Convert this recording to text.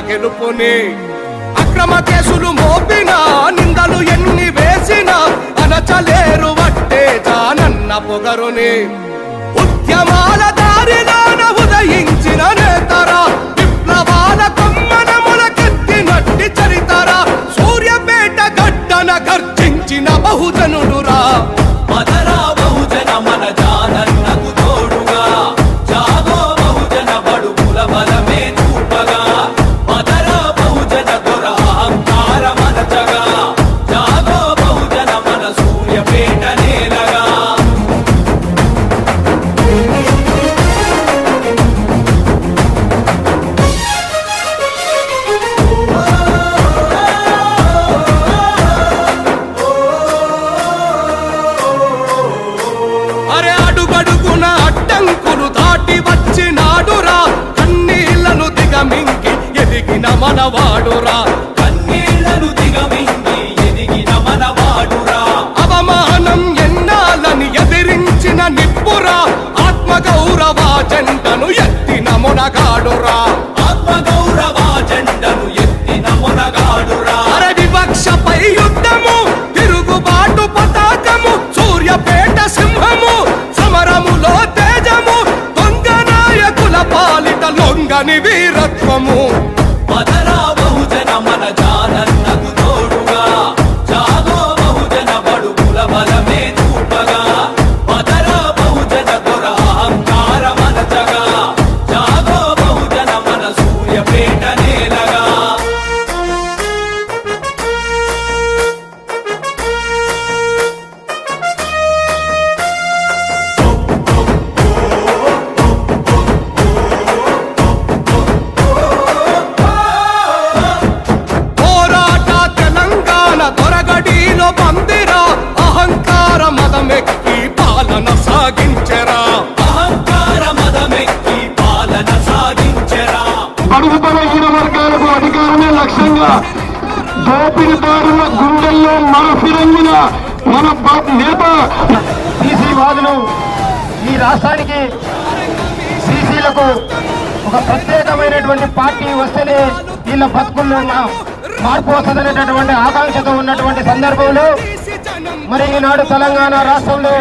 గెలుపుని అక్రమ కేసులు మోపిన నిందలు ఎన్ని వేసిన అనచలేరు వట్టే జానన్న పొగరుని ఉద్యమాల దారిలోన ఉదయించిన నేతరా విప్లవాల కొమ్మనములకెత్తినట్టి చరితరా సూర్యపేట గడ్డన గర్జించిన బహుజనుడురా మదరా బహుజన మన జానన్నకు తోడుగా జాగో బహుజన బడుగుల బలమే చూపగా మదరా బహుజన దొర అహంకార మనచగా జాగో బహుజన మన సూర్యపేట నేలగా అరే అడుగడుగున అడ్డంకులు దాటి వచ్చినాడురా కన్నీళ్లను దిగమింగి ఎదిగిన మనవాడురా కన్నీళ్లను దిగమింగి ఎదిగిన మనవాడురా అవమానం ఎన్నాలని ఎదిరించిన నిప్పురా ఆత్మగౌరవ జెండను ఎత్తిన మునగాడురా ఆత్మగౌరవ జెండను ఎత్తిన మునగాడురా అరే వివక్షపై యుద్ధము తిరుగుబాటు పతాకము సూర్యపేట సింహము సమరములో తేజము దొంగ నాయకుల పాలిట లొంగని వీరత్వము మదరా బహుజన మన జానన్నకు తోడుగా జాగో బహుజన బడుగుల బలమే చూపగా మదరా బహుజన దొర అహంకార మనచగా జాగో బహుజన మన సూర్యపేట నేలగా పోరాట తెలంగాణ దొరగడిలో పందిరా అహంకార మదమెక్కి పాలన సాగించెరా అహంకార మదమెక్కి పాలన సాగించెరా బడుగు బలహీన వర్గాలకు అధికారమే లక్ష్యంగా దోపిడిదారుల గుండెల్లో మరఫిరంగిన మన నేత బీసీ వాదులు ఈ రాష్ట్రానికి బీసీలకు ఒక ప్రత్యేకమైనటువంటి పార్టీ వస్తేనే వీళ్ళ బతుకుల్లో మార్పు వస్తుందనేటటువంటి ఆకాంక్షతో ఉన్నటువంటి సందర్భంలో మరి ఈనాడు తెలంగాణ రాష్ట్రంలో